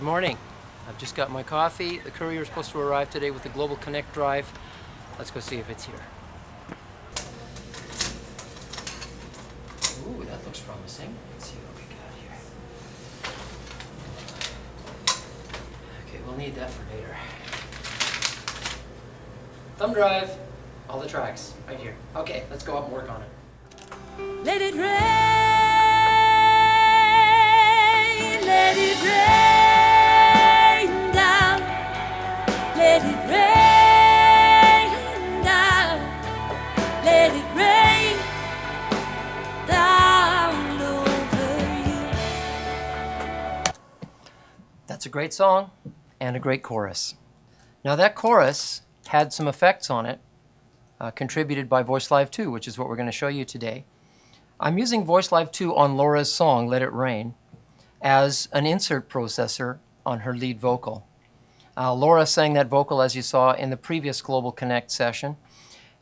morning. I've just got my coffee. The courier is supposed to arrive today with the Global Konnekt drive. Let's go see if it's here. Ooh, that looks promising. Let's see what we got here. Okay, we'll need that for later. Thumb drive. All the tracks right here. Okay, let's go up and work on it. Let it rain, let it rain down, let it rain down, let it rain down over you. That's a great song and a great chorus. Now that chorus had some effects on it, contributed by VoiceLive 2, which is what we're going to show you today. I'm using VoiceLive 2 on Laura's song, Let It Rain, as an insert processor on her lead vocal. Laura sang that vocal, as you saw, in the previous Global Konnekt session,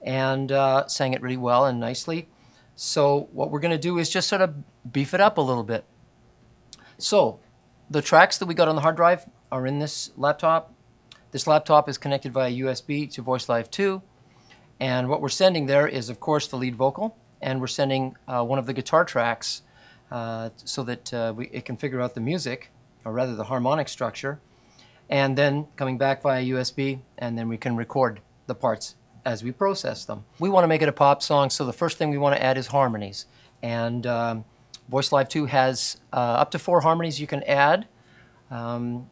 and sang it really well and nicely. So what we're going to do is just sort of beef it up a little bit. So the tracks that we got on the hard drive are in this laptop. This laptop is connected via USB to VoiceLive 2. And what we're sending there is, of course, the lead vocal, and we're sending one of the guitar tracks so that it can figure out the music, or rather the harmonic structure, and then coming back via USB, and then we can record the parts as we process them. We want to make it a pop song, so the first thing we want to add is harmonies. And VoiceLive 2 has up to 4 harmonies you can add. I'm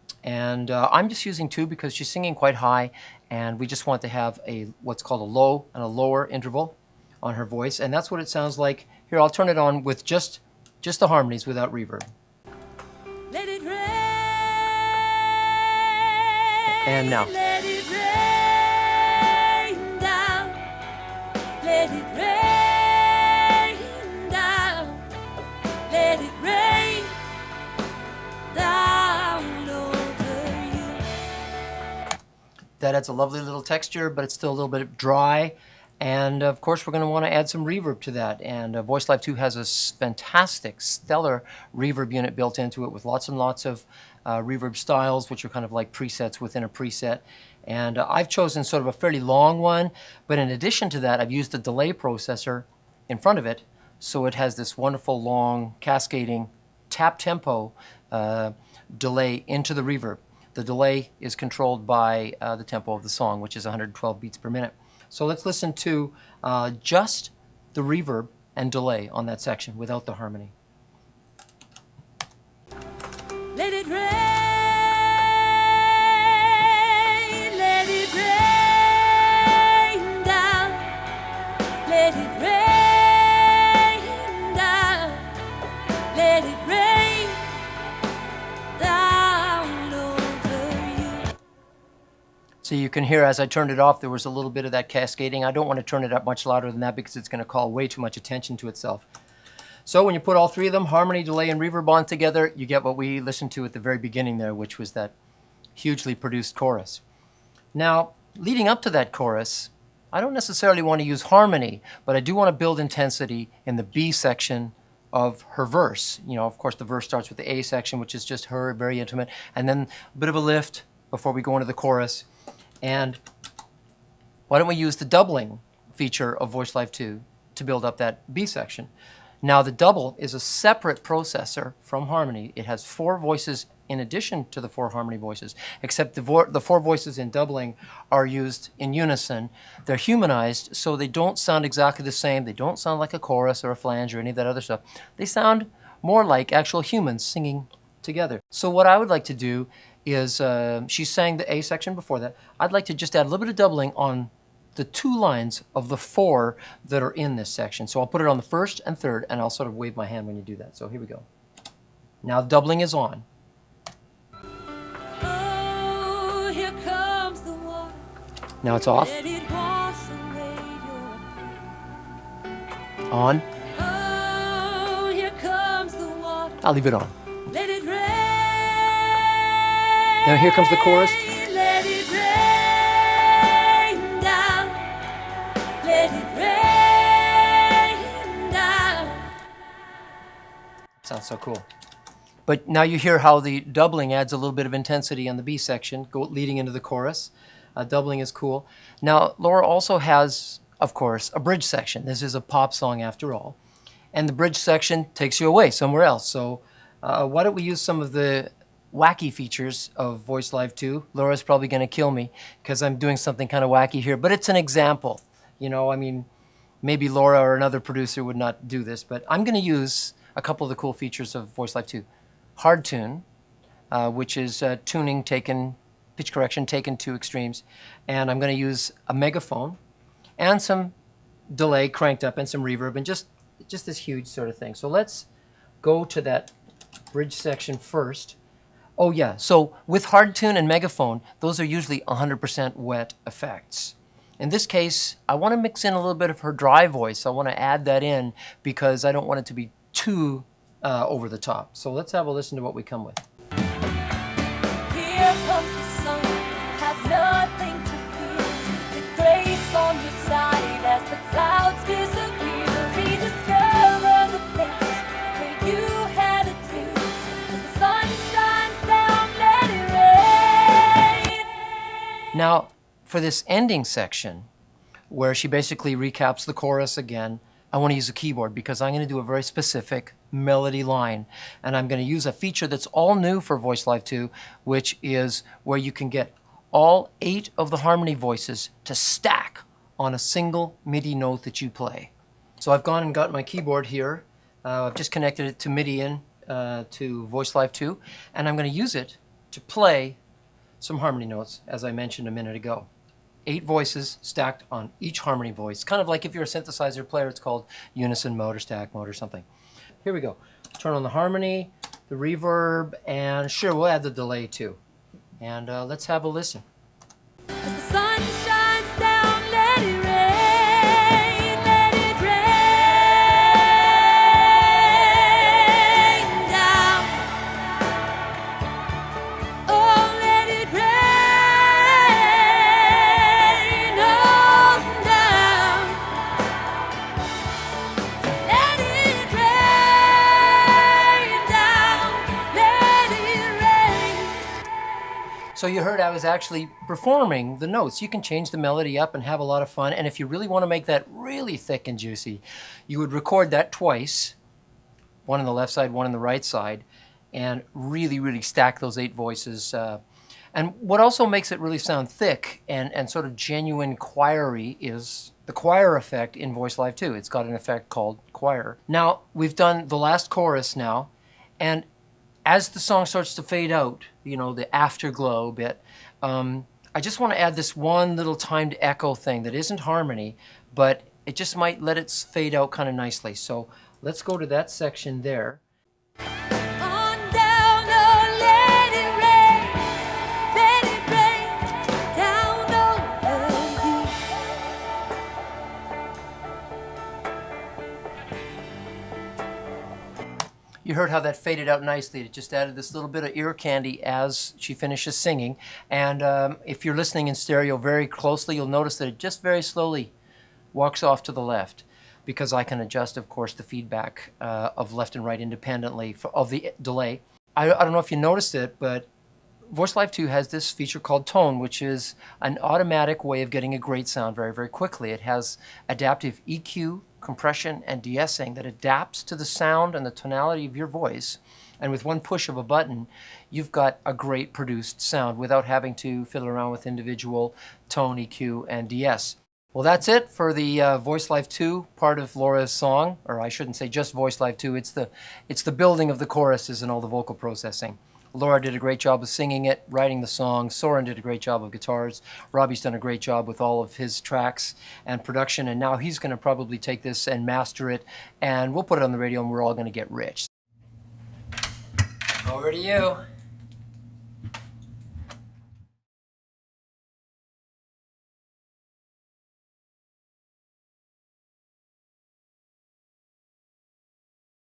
just using 2 because she's singing quite high, and we just want to have what's called a low and a lower interval on her voice, and that's what it sounds like. Here, I'll turn it on with just the harmonies without reverb. Let it rain, And now. let it rain down, let it rain down, let it rain down over you. That adds a lovely little texture, but it's still a little bit dry. And of course, we're going to want to add some reverb to that. And VoiceLive 2 has a fantastic, stellar reverb unit built into it with lots and lots of reverb styles, which are kind of like presets within a preset. And I've chosen sort of a fairly long one, but in addition to that, I've used the delay processor in front of it, so it has this wonderful long cascading tap tempo delay into the reverb. The delay is controlled by the tempo of the song, which is 112 beats per minute. So let's listen to just the reverb and delay on that section without the harmony. Let it rain, let it rain down, let it rain down, let it rain down over you. So you can hear as I turned it off, there was a little bit of that cascading. I don't want to turn it up much louder than that because it's going to call way too much attention to itself. So when you put all 3 of them, harmony, delay, and reverb on together, you get what we listened to at the very beginning there, which was that hugely produced chorus. Now, leading up to that chorus, I don't necessarily want to use harmony, but I do want to build intensity in the B section of her verse. You know, of course, the verse starts with the A section, which is just her, very intimate, and then a bit of a lift before we go into the chorus. And why don't we use the doubling feature of VoiceLive 2 to build up that B section? Now the double is a separate processor from harmony. It has 4 voices in addition to the 4 harmony voices, except the 4 voices in doubling are used in unison. They're humanized, so they don't sound exactly the same. They don't sound like a chorus or a flange or any of that other stuff. They sound more like actual humans singing together. So what I would like to do is, she sang the A section before that. I'd like to just add a little bit of doubling on the 2 lines of the 4 that are in this section. So I'll put it on the 1st and 3rd, and I'll sort of wave my hand when you do that. So here we go. Now the doubling is on. Oh, here comes the water. Now it's off. Let it wash away your On. Oh, here comes the water. I'll leave it on. Let it rain. Now here comes the chorus. Let it rain down. Let it rain down. Sounds so cool. But now you hear how the doubling adds a little bit of intensity on the B section, leading into the chorus. Doubling is cool. Now, Laura also has, of course, a bridge section. This is a pop song after all. And the bridge section takes you away somewhere else. So why don't we use some of the wacky features of VoiceLive 2. Laura's probably going to kill me because I'm doing something kind of wacky here, but it's an example. You know, I mean, maybe Laura or another producer would not do this, but I'm going to use a couple of the cool features of VoiceLive 2. Hardtune, which is tuning taken, pitch correction taken to extremes, and I'm going to use a megaphone and some delay cranked up and some reverb and just this huge sort of thing. So let's go to that bridge section first. Oh yeah, so with Hardtune and megaphone, those are usually 100% wet effects. In this case, I want to mix in a little bit of her dry voice. I want to add that in because I don't want it to be too over the top. So let's have a listen to what we come with. Here comes the sun, have nothing to fear. The grace on your side as the clouds disappear. Rediscover the place where you had a dream. As the sun shines down, let it rain. Now, for this ending section, where she basically recaps the chorus again, I want to use a keyboard because I'm going to do a very specific melody line. And I'm going to use a feature that's all new for VoiceLive 2, which is where you can get all 8 of the harmony voices to stack on a single MIDI note that you play. So I've gone and got my keyboard here. I've just connected it to MIDI in to VoiceLive 2, and I'm going to use it to play some harmony notes, as I mentioned a minute ago. 8 voices stacked on each harmony voice. Kind of like if you're a synthesizer player, it's called unison mode or stack mode or something. Here we go. Turn on the harmony, the reverb, and sure, we'll add the delay too. And let's have a listen. As the sun shines down, let it rain, let it rain down. Oh, let it rain on down. Let it rain down, let it rain. So you heard I was actually performing the notes. You can change the melody up and have a lot of fun. And if you really want to make that really thick and juicy, you would record that twice, one on the left side, one on the right side, and really, really stack those 8 voices. And what also makes it really sound thick and sort of genuine choir-y is the choir effect in VoiceLive 2. It's got an effect called choir. Now, we've done the last chorus now, and as the song starts to fade out, you know, the afterglow bit, I just want to add this one little timed echo thing that isn't harmony, but it just might let it fade out kind of nicely. So let's go to that section there. On down, oh, let it rain down over you. You heard how that faded out nicely. It just added this little bit of ear candy as she finishes singing. And if you're listening in stereo very closely, you'll notice that it just very slowly walks off to the left, because I can adjust, of course, the feedback of left and right independently of the delay. I don't know if you noticed it, but VoiceLive 2 has this feature called Tone, which is an automatic way of getting a great sound very, very quickly. It has adaptive EQ, compression, and de-essing that adapts to the sound and the tonality of your voice. And with one push of a button, you've got a great produced sound without having to fiddle around with individual tone, EQ, and de-ess. Well, that's it for the VoiceLive 2 part of Laura's song, or I shouldn't say just VoiceLive 2. It's the building of the choruses and all the vocal processing. Laura did a great job of singing it, writing the song. Soren did a great job of guitars. Robbie's done a great job with all of his tracks and production, and now he's going to probably take this and master it, and we'll put it on the radio, and we're all going to get rich. Over to you.